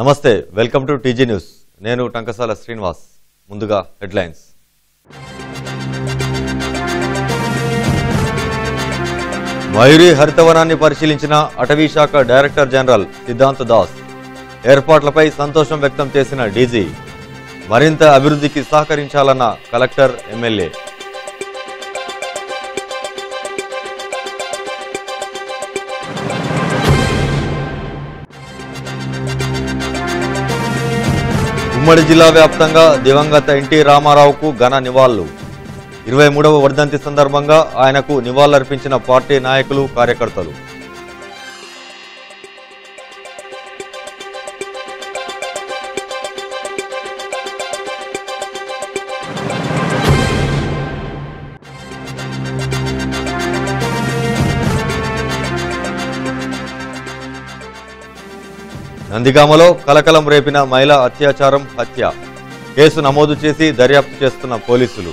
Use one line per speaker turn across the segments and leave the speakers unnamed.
నమస్తే welcome to TG news నేను టంకసాల శ్రీనివాస్ ముందుగా హెడ్లైన్స్ మయూరి హరితవనాన్ని పరిశీలించిన అటవీ శాఖ డైరెక్టర్ జనరల్ సిద్ధాంత్ దాస్ ఏర్పాట్లపై సంతోషం వ్యక్తం చేసిన డీజీ మరింత అభివృద్ధికి సహకరించాలన్న కలెక్టర్ ఎమ్మెల్యే ఉమ్మడి జిల్లా వ్యాప్తంగా దివంగత ఎన్టీ రామారావుకు ఘన నివాళులు 23వ వర్ధంతి సందర్భంగా ఆయనకు నివాళులర్పించిన పార్టీ నాయకులు కార్యకర్తలు నందిగామలో కలకలం రేపిన మహిళా అత్యాచారం హత్య కేసు నమోదు చేసి దర్యాప్తు చేస్తున్న పోలీసులు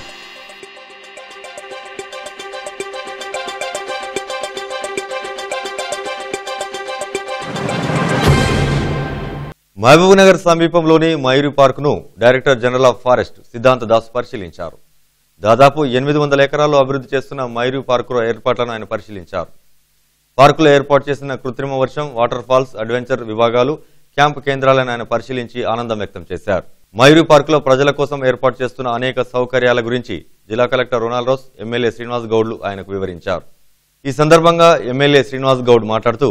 మహబూబ్నగర్ సమీపంలోని మయూరి పార్కును director general of forest Siddhanth Das పరిశీలించారు. దాదాపు 800 ఎకరాల్లో అభివృద్ధి చేస్తున్న మయూరి పార్కులో ఏర్పాట్లను ఆయన పరిశీలించారు. పార్కులో ఏర్పాటు చేసిన కృత్రిమ వర్షం, వాటర్ ఫాల్స్, అడ్వెంచర్ విభాగాలు, క్యాంపు కేంద్రాలను ఆయన పరిశీలించి ఆనందం వ్యక్తం చేశారు. మయూరి పార్కులో ప్రజల కోసం ఏర్పాటు చేస్తున్న అనేక సౌకర్యాల గురించి జిల్లా collector Ronald Rose, MLA Srinivas గౌడ్లు ఆయనకు వివరించారు. ఈ సందర్భంగా ఎమ్మెల్యే శ్రీనివాస్ గౌడ్ మాట్లాడుతూ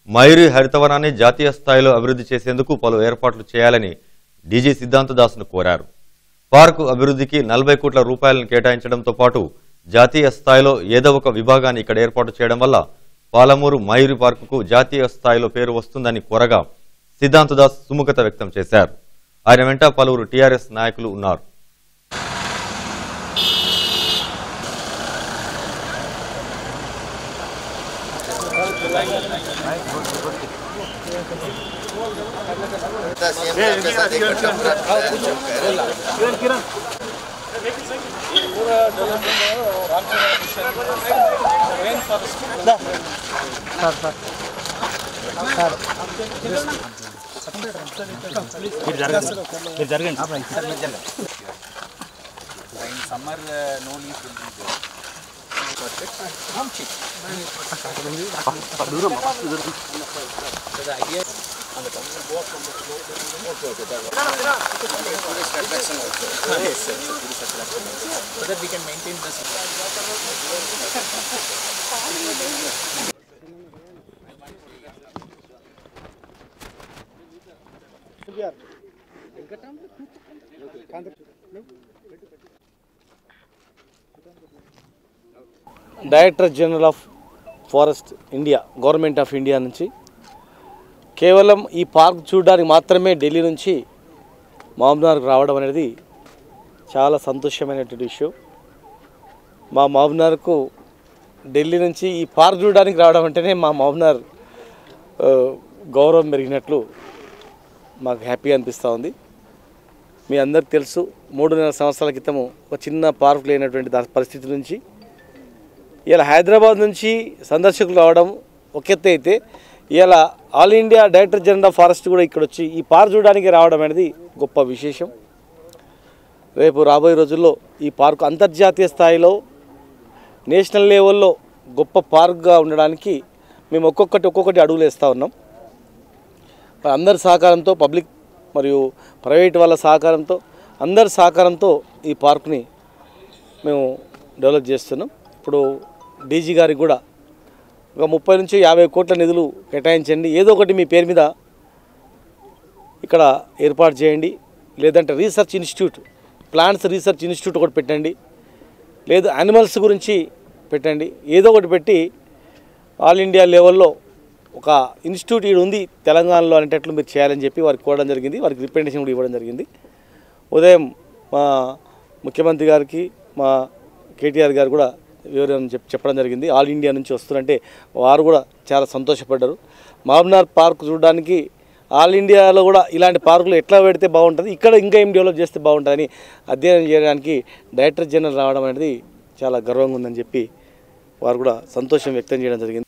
మయూరి హరితవనాన్ని జాతీయ స్థాయిలో అభివృద్ధి చేసేందుకు పలు ఏర్పాట్లు చేయాలని డీజీ సిద్ధాంత్ దాస్ను కోరారు. పార్కు అభివృద్ధికి 40 కోట్ల రూపాయలను కేటాయించడంతో పాటు జాతీయ స్థాయిలో ఏదో ఒక విభాగాన్ని ఇక్కడ ఏర్పాటు చేయడం వల్ల పాలమూరు మయూరి పార్కుకు జాతీయ స్థాయిలో పేరు వస్తుందని కోరగా సిద్ధాంత్ దాస్ సుముఖత వ్యక్తం చేశారు. ఆయన వెంట పలువురు టీఆర్ఎస్ నాయకులు ఉన్నారు.
Director general of forest India, government of India నుంచి కేవలం ఈ పార్క్ చూడడానికి మాత్రమే ఢిల్లీ నుంచి మహబూబ్నగర్కు రావడం అనేది చాలా సంతోషమైనటువంటి విషయం. మా మహబూబ్నగర్కు ఢిల్లీ నుంచి ఈ పార్క్ చూడడానికి రావడం అంటేనే మా మహబూబ్నగర్ గౌరవం పెరిగినట్లు మాకు హ్యాపీగా అనిపిస్తూ ఉంది. మీ అందరికి తెలుసు, 3.5 సంవత్సరాల క్రితము ఒక చిన్న పార్క్ లేనటువంటి పరిస్థితి నుంచి ఇలా హైదరాబాద్ నుంచి సందర్శకులు రావడం ఒక ఎత్తు అయితే ఇలా all India director general of forest కూడా ఇక్కడ వచ్చి ఈ పార్క్ చూడడానికి రావడం అనేది గొప్ప విశేషం. రేపు రాబోయే రోజుల్లో ఈ పార్కు అంతర్జాతీయ స్థాయిలో నేషనల్ లెవెల్లో గొప్ప పార్క్గా ఉండడానికి మేము ఒక్కొక్కటి అడుగులు వేస్తూ ఉన్నాం. అందరి సహకారంతో, పబ్లిక్ మరియు ప్రైవేట్ వాళ్ళ సహకారంతో, అందరి సహకారంతో ఈ పార్క్ని మేము డెవలప్ చేస్తున్నాం. ఇప్పుడు డీజీ గారికి కూడా ఒక 30 నుంచి 50 కోట్ల నిధులు కేటాయించండి, ఏదో ఒకటి మీ పేరు మీద ఇక్కడ ఏర్పాటు చేయండి, లేదంటే research institute, plants research institute ఒకటి పెట్టండి, లేదు యానిమల్స్ గురించి పెట్టండి, ఏదో ఒకటి పెట్టి ఆల్ ఇండియా లెవెల్లో ఒక ఇన్స్టిట్యూట్ ఇది ఉంది తెలంగాణలో అనేటట్లు మీరు చేయాలని చెప్పి వారికి కోరడం జరిగింది. వారికి రిప్రజెంటేషన్ కూడా ఇవ్వడం జరిగింది. ఉదయం మా ముఖ్యమంత్రి గారికి, మా కేటీఆర్ గారు కూడా వివరణ చెప్పడం జరిగింది. ఆల్ ఇండియా నుంచి వస్తున్నారంటే వారు కూడా చాలా సంతోషపడ్డారు. మహబూబ్నగర్ పార్క్ చూడడానికి ఆల్ ఇండియాలో కూడా ఇలాంటి పార్కులు ఎట్లా పెడితే బాగుంటుంది, ఇక్కడ ఇంకా ఏం డెవలప్ చేస్తే బాగుంటుందని అధ్యయనం చేయడానికి డైరెక్టర్ జనరల్ రావడం అనేది చాలా గర్వంగా ఉందని చెప్పి వారు కూడా సంతోషం వ్యక్తం చేయడం జరిగింది.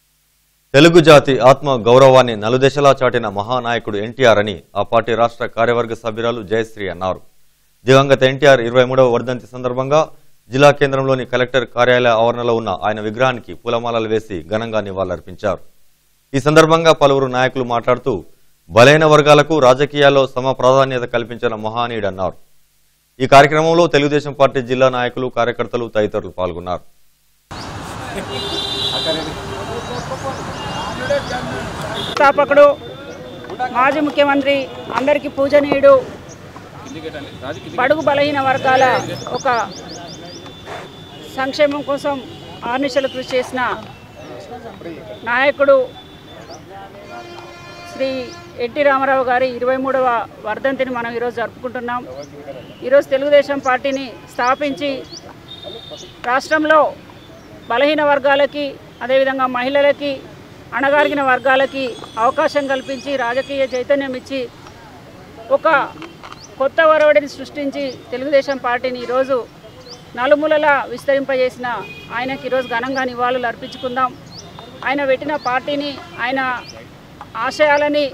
తెలుగు జాతి ఆత్మ గౌరవాన్ని నలుదెశలా చాటిన మహానాయకుడు ఎన్టీఆర్ అని ఆ పార్టీ రాష్ట్ర కార్యవర్గ సభ్యురాలు జయశ్రీ అన్నారు. దివంగత ఎన్టీఆర్ 23వ వర్ధంతి సందర్భంగా జిల్లా కేంద్రంలోని కలెక్టర్ కార్యాలయ ఆవరణలో ఉన్న ఆయన విగ్రహానికి పూలమాలలు వేసి ఘనంగా నివాళులర్పించారు. ఈ సందర్భంగా పలువురు నాయకులు మాట్లాడుతూ బలైన వర్గాలకు రాజకీయాల్లో సమ ప్రాధాన్యత కల్పించిన మహానీయుడన్నారు. ఈ కార్యక్రమంలో తెలుగుదేశం పార్టీ జిల్లా నాయకులు, కార్యకర్తలు తదితరులు పాల్గొన్నారు.
స్థాపకుడు, మాజీ ముఖ్యమంత్రి, అందరికీ పూజనీయుడు, బడుగు బలహీన వర్గాల ఒక సంక్షేమం కోసం ఆర్నిశలు కృషి చేసిన నాయకుడు శ్రీ ఎన్టీ రామారావు గారి 23వ వర్ధంతిని మనం ఈరోజు జరుపుకుంటున్నాం. ఈరోజు తెలుగుదేశం పార్టీని స్థాపించి రాష్ట్రంలో బలహీన వర్గాలకి, అదేవిధంగా మహిళలకి, అణగారిన వర్గాలకి అవకాశం కల్పించి రాజకీయ చైతన్యం ఇచ్చి ఒక కొత్త ఒరవడిని సృష్టించి తెలుగుదేశం పార్టీని ఈరోజు నలుమూలలా విస్తరింపజేసిన ఆయనకి ఈరోజు ఘనంగా నివాళులు అర్పించుకుందాం. ఆయన పెట్టిన పార్టీని, ఆయన ఆశయాలని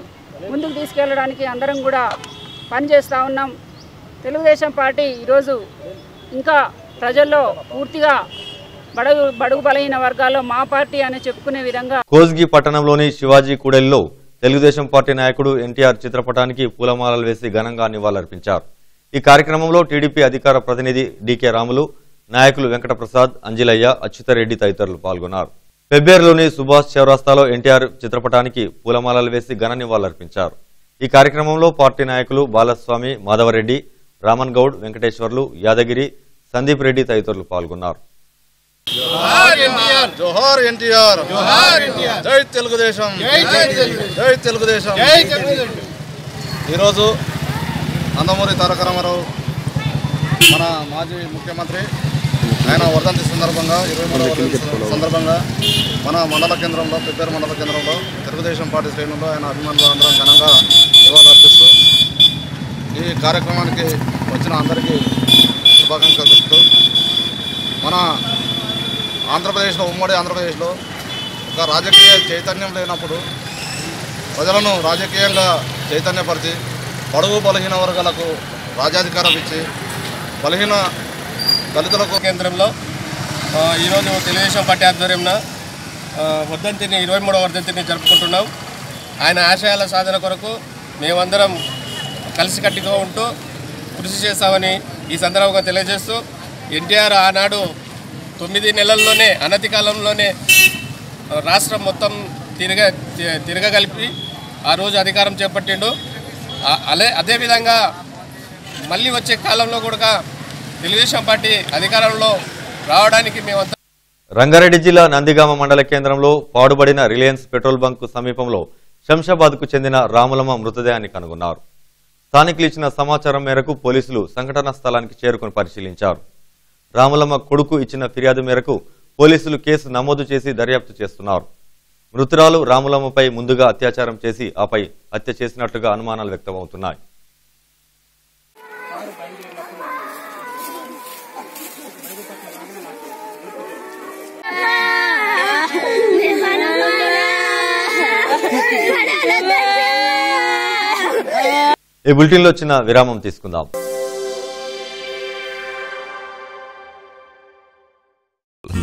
ముందుకు తీసుకెళ్ళడానికి అందరం కూడా పనిచేస్తూ ఉన్నాం. తెలుగుదేశం పార్టీ ఈరోజు ఇంకా ప్రజల్లో పూర్తిగా బడుగు బలహీన వర్గాల్లో మా పార్టీ అని చెప్పుకునే విధంగా
కోస్గి పట్టణంలోని శివాజీ కూడలిలో తెలుగుదేశం పార్టీ నాయకుడు ఎన్టీఆర్ చిత్రపటానికి పూలమాలలు వేసి ఘనంగా నివాళులర్పించారు. ఈ కార్యక్రమంలో టీడీపీ అధికార ప్రతినిధి డీకే రాములు, నాయకులు వెంకటప్రసాద్, అంజిలయ్య, అచ్యుతరెడ్డి తదితరులు పాల్గొన్నారు. ఫిబ్రవరిలోని సుభాష్ చౌరాస్తాలో ఎన్టీఆర్ చిత్రపటానికి పూలమాలలు వేసి ఘన నివాళులర్పించారు. ఈ కార్యక్రమంలో పార్టీ నాయకులు బాలస్వామి, మాధవరెడ్డి, రామన్ గౌడ్, వెంకటేశ్వర్లు, యాదగిరి, సందీప్ రెడ్డి తదితరులు పాల్గొన్నారు.
జోహార్ ఎన్టీఆర్, జోహార్ ఎన్టీఆర్, జోహార్ ఎన్టీఆర్, జై తెలుగుదేశం, జై తెలుగుదేశం. ఈరోజు నందమూరి తారక రామారావు మన మాజీ ముఖ్యమంత్రి ఆయన వర్ధంతి సందర్భంగా 23వ వర్ధంతి సందర్భంగా మన మండల కేంద్రంలో, పెబ్బేరు మండల కేంద్రంలో తెలుగుదేశం పార్టీ శ్రేణుల్లో ఆయన అభిమానులు అందరం ఘనంగా నివాళులర్పిస్తూ ఈ కార్యక్రమానికి వచ్చిన అందరికీ శుభాకాంక్షలు తెలుపుతూ మన ఆంధ్రప్రదేశ్లో, ఉమ్మడి ఆంధ్రప్రదేశ్లో ఒక రాజకీయ చైతన్యం లేనప్పుడు ప్రజలను రాజకీయంగా చైతన్యపరిచి బడుగు బలహీన వర్గాలకు రాజ్యాధికారం ఇచ్చి బలహీన దళితులకు
కేంద్రంలో ఈరోజు తెలుగుదేశం పార్టీ ఆధ్వర్యంలో వర్ధంతిని 23వ వర్ధంతిని జరుపుకుంటున్నాం. ఆయన ఆశయాల సాధన కొరకు మేమందరం కలిసికట్టుగా ఉంటూ కృషి చేస్తామని ఈ సందర్భంగా తెలియజేస్తూ, ఎన్టీఆర్ ఆనాడు 9 నెలల్లోనే, అనతి కాలంలోనే రాష్ట్రం మొత్తం తిరగగలిపి ఆ రోజు అధికారం చేపట్టిండు. అదేవిధంగా మళ్ళీ వచ్చే కాలంలో కూడా తెలుగుదేశం పార్టీ అధికారంలో రావడానికి మేమంతా.
రంగారెడ్డి జిల్లా నందిగామ మండల కేంద్రంలో పాడుబడిన రిలయన్స్ పెట్రోల్ బంక్ సమీపంలో శంషాబాద్కు చెందిన రాములమ్మ మృతదేహాన్ని కనుగొన్నారు. స్థానికులు ఇచ్చిన సమాచారం మేరకు పోలీసులు సంఘటనా స్థలానికి చేరుకుని పరిశీలించారు. రాములమ్మ కొడుకు ఇచ్చిన ఫిర్యాదు మేరకు పోలీసులు కేసు నమోదు చేసి దర్యాప్తు చేస్తున్నారు. మృతురాలు రాములమ్మపై ముందుగా అత్యాచారం చేసి ఆపై హత్య చేసినట్లుగా అనుమానాలు వ్యక్తమవుతున్నాయి. ఈ బులెటిన్లో చిన్న విరామం తీసుకుందాం.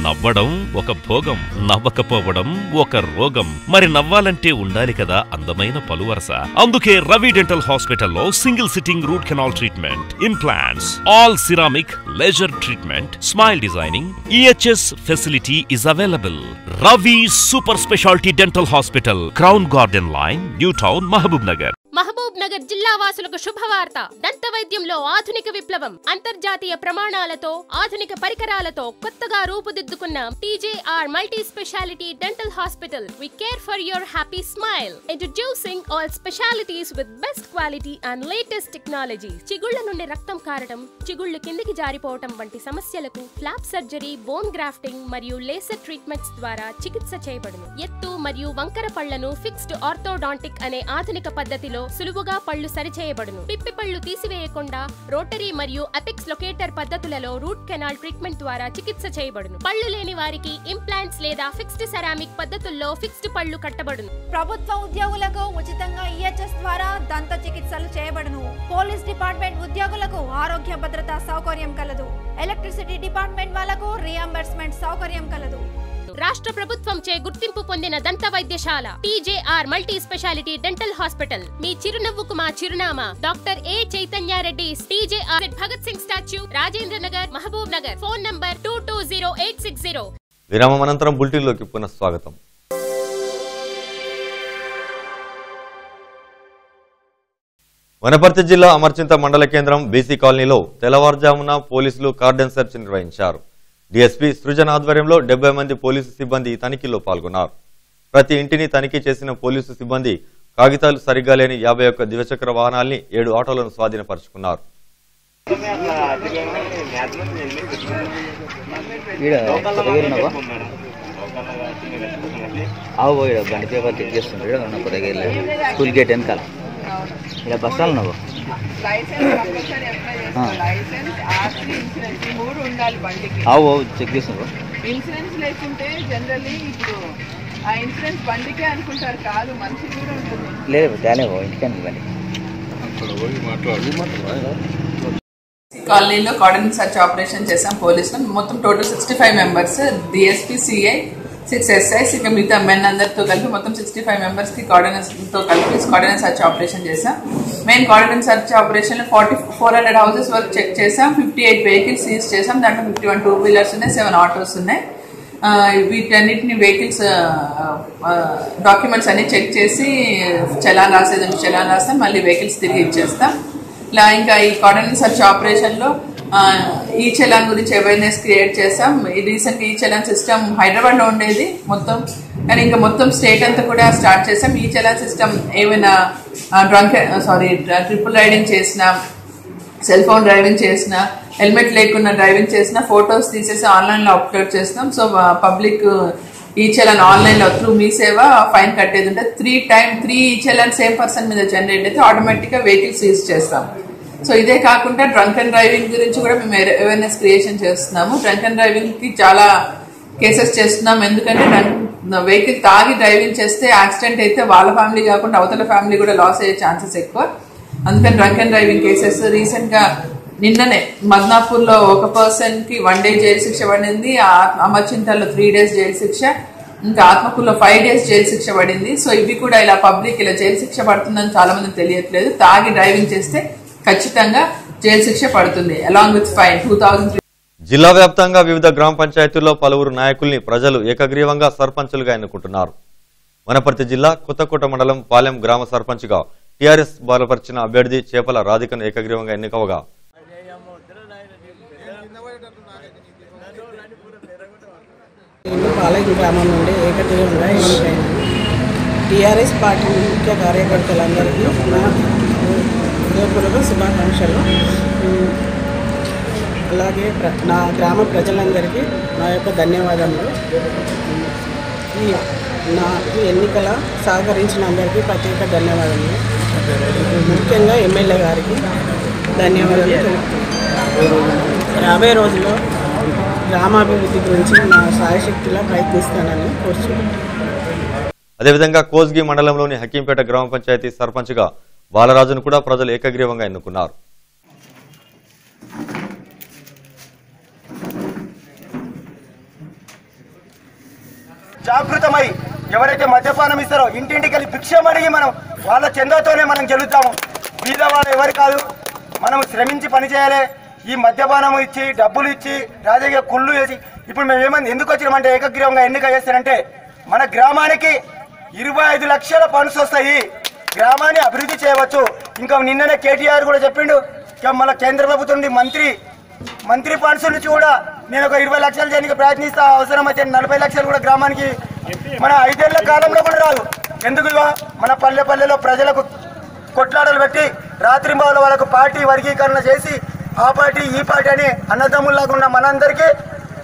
నవ్వడం ఒక భోగం, నవ్వకపోవడం ఒక రోగం. మరి నవ్వాలంటే ఉండాలి కదా అందమైన పలువరస. అందుకే రవి డెంటల్ హాస్పిటల్లో single sitting root canal treatment, implants, all ceramic, laser treatment, smile designing, EHS facility is available. Ravi super speciality dental hospital, crown garden line, new town, Mahabubnagar.
Mahabub Nagar జిల్లా వాసులకు శుభవార్త. దంత వైద్యంలో ఆధునిక విప్లవం. అంతర్జాతీయ ప్రమాణాలతో, ఆధునిక పరికరాలతో కొత్తగా రూపుదిద్దుకున్న TJR multi specialty dental hospital. We care for your happy smile. Introducing all specialities with best quality and latest technology. చిగుళ్ళ నుండి రక్తం కారడం, చిగుళ్ళు కిందికి జారిపోవటం వంటి సమస్యలకు ఫ్లాప్ సర్జరీ, బోన్ గ్రాఫ్టింగ్ మరియు లేసర్ ట్రీట్మెంట్స్ ద్వారా చికిత్స చేయబడును. ఎత్తు మరియు వంకర పళ్లను ఫిక్స్డ్ ఆర్థోడాంటిక్ అనే ఆధునిక పద్ధతిలో సులువు సులువుగా పళ్ళు సరిచేయబడును. పిప్పి పళ్ళు తీసివేయకుండా రోటరీ మరియు అపెక్స్ లొకేటర్ పద్ధతులలో రూట్ కెనాల్ ట్రీట్మెంట్ ద్వారా చికిత్స చేయబడును. పళ్ళు లేని వారికి ఇంప్లాంట్స్ లేదా ఫిక్స్డ్ సెరామిక్ పద్ధతుల్లో ఫిక్స్డ్ పళ్ళు కట్టబడును.
ప్రభుత్వ ఉద్యోగులకు ఉచితంగా ఈహెచ్ఎస్ ద్వారా దంత చికిత్సలు చేయబడును. పోలీస్ డిపార్ట్మెంట్ ఉద్యోగులకు ఆరోగ్య భద్రతా సౌకర్యం కలదు. ఎలక్ట్రిసిటీ డిపార్ట్మెంట్ వాళ్లకు రియంబర్స్మెంట్ సౌకర్యం కలదు.
రాష్ట్ర ప్రభుత్వంచే గుర్తింపు పొందిన దంత వైద్యశాల TJR multi specialty dental hospital. మీ చిరునవ్వుకు మా చిరునామా doctor A Chaitanya Reddy, TJR Bhagat Singh statue, Rajendra Nagar, Mahabub Nagar. Phone number 220860.
విరామం అనంతరం బులెటిన్లోకి పునః స్వాగతం. వనపర్తి జిల్లా అమర్చింత మండల కేంద్రం బీసీ కాలనీలో తెల్లవారుజామున పోలీసులు కార్డన్ సెర్చ్ నిర్వహించారు. డీఎస్పీ సృజన్ ఆధ్వర్యంలో 70 మంది పోలీసు సిబ్బంది తనిఖీలో పాల్గొన్నారు. ప్రతి ఇంటిని తనిఖీ చేసిన పోలీసు సిబ్బంది కాగితాలు సరిగ్గా లేని 51 ద్విచక్ర వాహనాల్ని 7 ఆటోలను స్వాధీనపరుచుకున్నారు.
స్కూల్ గేట్ వెనకాల ఇలా బస్సాలు నువ్వు చెక్ చేస్తున్నారు.
ఇన్సూరెన్స్ లేకుంటే జనరల్లీ ఇప్పుడు ఆ ఇన్సూరెన్స్ బండికే అనుకుంటారు, కాదు మనిషి కూడా ఉంటుంది.
లేదు తేలేవో ఇంటికని
కాలనీలో కార్డన్ సర్చ్ ఆపరేషన్ చేసాం పోలీసులు. మొత్తం total 65 members, DSP, CI, 6 SIs, ఇక మిగతా మెన్ అందరితో కలిపి మొత్తం 65 మెంబర్స్ కి కార్డనెన్స్తో కలిపి కార్డనెన్స్ సర్చ్ ఆపరేషన్ చేసాం. మెయిన్ కార్డనెన్స్ సర్చ్ ఆపరేషన్ లో 400 హౌసెస్ వరకు చెక్ చేసాం. 58 వెహికల్స్ సీజ్ చేసాం. దాంట్లో 51 టూ వీలర్స్ ఉన్నాయి, 7 ఆటోస్ ఉన్నాయి. వీటన్నిటిని వెహికల్స్ డాక్యుమెంట్స్ అన్ని చెక్ చేసి చలాన్ రాసేది చలాన్ రాస్తాం, మళ్ళీ వెహికల్స్ తిరిగి ఇచ్చేస్తాం. ఇలా ఇంకా ఈ కార్డనెన్స్ సర్చ్ ఆపరేషన్ లో ఈ చలాన్ గురించి అవేర్నెస్ క్రియేట్ చేసాం. రీసెంట్ ఈ చలాన్ సిస్టమ్ హైదరాబాద్ లో ఉండేది మొత్తం, కానీ ఇంకా మొత్తం స్టేట్ అంతా కూడా స్టార్ట్ చేసాం. ఈ చలాన్ సిస్టమ్ ఏమైనా ట్రిపుల్ రైడింగ్ చేసినా, సెల్ ఫోన్ డ్రైవింగ్ చేసినా, హెల్మెట్ లేకుండా డ్రైవింగ్ చేసినా ఫొటోస్ తీసేసి ఆన్లైన్ లో అప్లోడ్ చేస్తాం. సో పబ్లిక్ ఈ చలాన్ ఆన్లైన్ లో త్రూ మీ సేవ ఫైన్ కట్టేది ఉంటే 3 ఈ చలాన్ సేమ్ పర్సన్ మీద జనరేట్ అయితే ఆటోమేటిక్ గా వెహికల్ సీజ్ చేస్తాం. సో ఇదే కాకుండా డ్రంక్ అండ్ డ్రైవింగ్ గురించి కూడా మేము అవేర్నెస్ క్రియేషన్ చేస్తున్నాము. డ్రంక్ అండ్ డ్రైవింగ్ కి చాలా కేసెస్ చేస్తున్నాం. ఎందుకంటే వెహికల్ తాగి డ్రైవింగ్ చేస్తే యాక్సిడెంట్ అయితే వాళ్ళ ఫ్యామిలీ కాకుండా అవతల ఫ్యామిలీ కూడా లాస్ అయ్యే ఛాన్సెస్ ఎక్కువ. అందుకని drunk and driving cases recent గా నిన్ననే మద్నాపూర్ లో ఒక పర్సన్ కి 1 day జైలు శిక్ష పడింది. అమర్చింతల్లో 3 days జైలు శిక్ష, ఇంకా ఆత్మకూరులో 5 days జైలు శిక్ష పడింది. సో ఇవి కూడా ఇలా పబ్లిక్ ఇలా జైలు శిక్ష పడుతుందని చాలా మంది తెలియట్లేదు. తాగి డ్రైవింగ్ చేస్తే ఖచ్చితంగా జైలు శిక్ష పడుతుంది, అలాంగ్ విత్ ఫైన్ 2000.
జిల్లా వ్యాప్తంగా వివిధ గ్రామ పంచాయతీల్లో పలువురు నాయకుల్ని ప్రజలు ఏకగ్రీవంగా సర్పంచులుగా ఎన్నుకుంటున్నారు. వనపర్తి జిల్లా కొత్తకోట మండలం పాలెం గ్రామ సర్పంచ్గా టీఆర్ఎస్ బలపరిచిన అభ్యర్థి చేపల రాధికను ఏకగ్రీవంగా ఎన్నికవగా
పాలెం గ్రామం నుండి ఏకగ్రీవంగా ఎన్నికైన టీఆర్ఎస్ పార్టీ ముఖ్య కార్యకర్తలందరికీ నా హృదయపూర్వక శుభాకాంక్షలు. అలాగే నా గ్రామ ప్రజలందరికీ నా యొక్క ధన్యవాదములు. నాకు ఎన్నికల సహకరించిన అందరికీ ప్రత్యేక ధన్యవాదములు. ముఖ్యంగా ఎమ్మెల్యే గారికి ధన్యవాదాలు తెలుపుతున్నాను. రాబోయే రోజుల్లో గ్రామాభివృద్ధి గురించి నా సాయశక్తిలా ప్రయత్నిస్తానని కోరుచున్నాను.
అదేవిధంగా కోస్గి మండలంలోని హకీంపేట గ్రామ పంచాయతీ సర్పంచ్గా బాలరాజును కూడా ప్రజలు ఏకగ్రీవంగా ఎన్నుకున్నారు.
జాగృతమై ఎవరైతే మద్యపానం ఇస్తారో ఇంటింటికి వెళ్ళి భిక్షం అడిగి మనం వాళ్ళ చందాతోనే మనం గెలుస్తాము. బీద వాళ్ళు ఎవరు కాదు, మనం శ్రమించి పనిచేయాలి. ఈ మద్యపానం ఇచ్చి డబ్బులు ఇచ్చి రాజకీయ కుళ్ళు వేసి ఇప్పుడు మేము ఏమైంది ఎందుకు వచ్చినామంటే ఏకగ్రీవంగా ఎన్నిక చేస్తారంటే మన గ్రామానికి 25 లక్షల ఫండ్స్ వస్తాయి, గ్రామాన్ని అభివృద్ధి చేయవచ్చు. ఇంకా నిన్ననే కేటీఆర్ కూడా చెప్పిండు, మన కేంద్ర ప్రభుత్వం నుండి మంత్రి ఫండ్స్ నుంచి కూడా నేను ఒక 20 లక్షలు చేయడానికి ప్రయత్నిస్తా. అవసరం అయితే 40 లక్షలు కూడా గ్రామానికి మన 5 ఏళ్ల కాలంలో కూడా రాదు. ఎందుకు మన పల్లెలో ప్రజలకు కొట్లాటలు పెట్టి రాత్రి బావుల వాళ్ళకు పార్టీ వర్గీకరణ చేసి ఆ పార్టీ ఈ పార్టీ అని అన్నదమ్ముల్లాగా ఉన్న మనందరికీ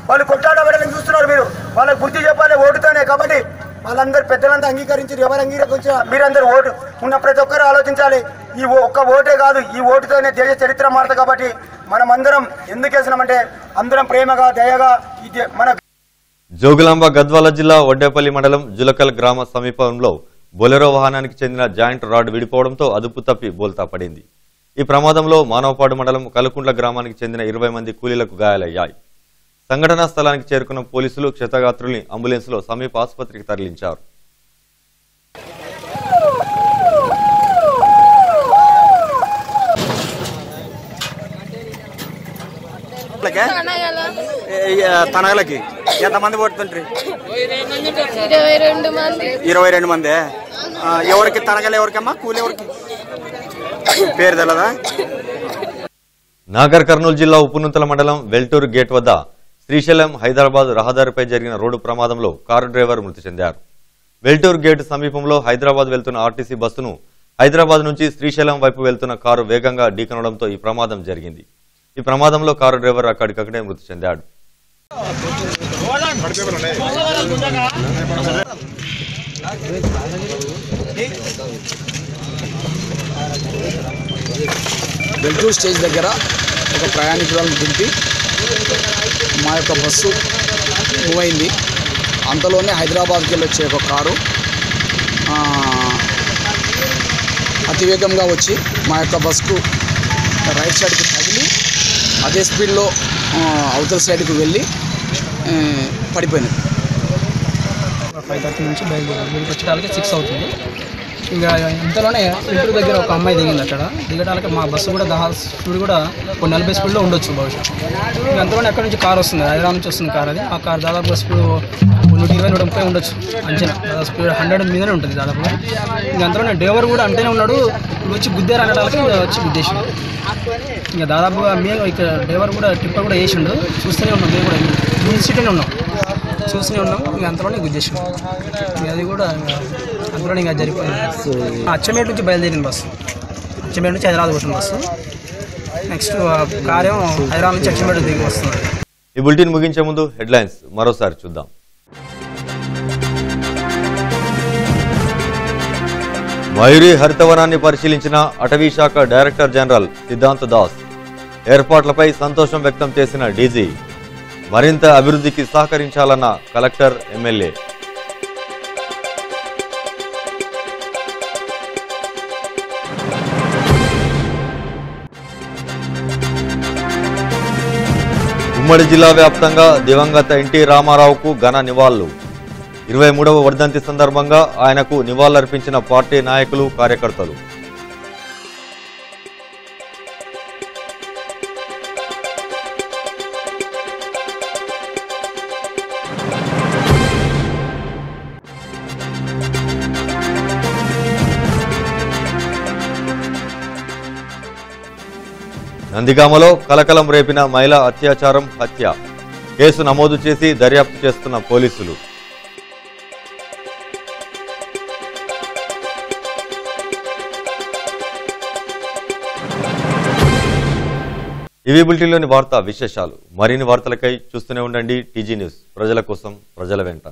వాళ్ళు కొట్లాట పడాలని చూస్తున్నారు. మీరు వాళ్ళకు గుర్తు చెప్పాలి ఓటుతోనే. కాబట్టి వాళ్ళందరూ పెద్దలంతా అంగీకరించారు. ఎవరు అంగీకరించారు? మీరందరూ ఓటు ఉన్న ప్రతి ఒక్కరు ఆలోచించాలి. ఈ ఒక్క ఓటే కాదు, ఈ ఓటుతోనే దేశ చరిత్ర మారుతుంది. కాబట్టి మనం అందరం ఎందుకు వేసినామంటే అందరం ప్రేమగా దయగా మన
జోగులాంబ గద్వాల జిల్లా వడ్డేపల్లి మండలం జులకల్ గ్రామ సమీపంలో బొలెరో వాహనానికి చెందిన జాయింట్ రాడ్ విడిపోవడంతో అదుపు తప్పి బోల్తా పడింది. ఈ ప్రమాదంలో మానవపాడు మండలం కలుకుండ్ల గ్రామానికి చెందిన 20 మంది కూలీలకు గాయాలయ్యాయి. సంఘటనా స్థలానికి చేరుకున్న పోలీసులు క్షతగాత్రుల్ని అంబులెన్స్లో సమీప ఆసుపత్రికి తరలించారు.
తనగలకి ఎంతమంది పడుతుంటారు? 22 మంది. ఎవరికి తనగల? ఎవరికమ్మా కూలి? ఎవరికి పేరు తెలదా?
నాగర్ కర్నూలు జిల్లా ఉప్పునుంతల మండలం వెల్టూరు గేట్ వద్ద శ్రీశైలం హైదరాబాద్ రహదారిపై జరిగిన రోడ్డు ప్రమాదంలో కారు డ్రైవర్ మృతి చెందారు. వెల్టూరు గేట్ సమీపంలో హైదరాబాద్ వెళ్తున్న ఆర్టీసీ బస్సును హైదరాబాద్ నుంచి శ్రీశైలం వైపు వెళ్తున్న కారు వేగంగా ఢీకొనడంతో ఈ ప్రమాదం జరిగింది. ఈ ప్రమాదంలో కారు డ్రైవర్ అక్కడికక్కడే మృతి చెందాడు.
వెల్టూరు స్టేజ్ దగ్గర ఒక ప్రయాణికులను దింపి మా యొక్క బస్సు మూవ్ అయింది. అంతలోనే హైదరాబాద్కి వెళ్ళి వచ్చే ఒక కారు అతివేగంగా వచ్చి మా యొక్క బస్కు రైట్ సైడ్కి తగిలి అదే స్పీడ్లో అవతల సైడ్కి వెళ్ళి పడిపోయినది.
5:30 నుంచి బయలుదేరారు. వీడికి వచ్చేటానికి 6 అవుతుంది. ఇంకా ఇంతలోనే ఇంటి దగ్గర ఒక అమ్మాయి దిగింది. అక్కడ దిగడానికి మా బస్సు కూడా స్పీడ్ కూడా 40 స్పీడ్లో ఉండొచ్చు బహుశా. ఇంకా అంతలోనే అక్కడ నుంచి కార్ వస్తుంది, హైదరాబాద్ నుంచి వస్తుంది కార్. అది ఆ కార్ దాదాపుగా స్పీడ్ 120-130 ఉండొచ్చు అంచనా. స్పీడ్ 100 మీదనే ఉంటుంది దాదాపుగా. ఇంకా అంతలోనే డ్రైవర్ కూడా అంటేనే ఉన్నాడు, వచ్చి గుద్దేరు అనడానికి వచ్చి గుద్దేసిండు. ఇంకా దాదాపుగా మేము ఇక్కడ డ్రైవర్ కూడా టిప్పర్ కూడా వేసిండు. చూస్తూనే ఉన్నాం, మేము కూడా ముందు సీట్లోనే ఉన్నాం, చూస్తూనే ఉన్నాం. ఇంకా అంతలోనే గుద్దేసిండు. ఇంకా అది కూడా అందులోనే ఇంకా జరిగిపోయింది. అచ్చంపేట నుంచి బయలుదేరిన బస్సు, అచ్చంపేట నుంచి హైదరాబాద్ వచ్చిన బస్సు. నెక్స్ట్ కార్యం హైదరాబాద్ నుంచి అచ్చంపేట దిగి వస్తుంది.
ఈ బులెటిన్ ముగించే ముందు హెడ్లైన్స్ మరోసారి చూద్దాం. మయూరి హరితవనాన్ని పరిశీలించిన అటవీ శాఖ డైరెక్టర్ జనరల్ సిద్ధాంత్ దాస్. ఏర్పాట్లపై సంతోషం వ్యక్తం చేసిన డీజీ. మరింత అభివృద్ధికి సహకరించాలన్న కలెక్టర్, ఎమ్మెల్యే. ఉమ్మడి జిల్లా వ్యాప్తంగా దివంగత ఎన్టీ రామారావుకు ఘన నివాళులు. 23వ వర్ధంతి సందర్భంగా ఆయనకు నివాళులర్పించిన పార్టీ నాయకులు, కార్యకర్తలు. నందిగామలో కలకలం రేపిన మహిళా అత్యాచారం, హత్య. కేసు నమోదు చేసి దర్యాప్తు చేస్తున్న పోలీసులు. ఇవి బులెటిన్లోని వార్తా విశేషాలు. మరిన్ని వార్తలకై చూస్తూనే ఉండండి టీజీ న్యూస్. ప్రజల కోసం, ప్రజల వెంట.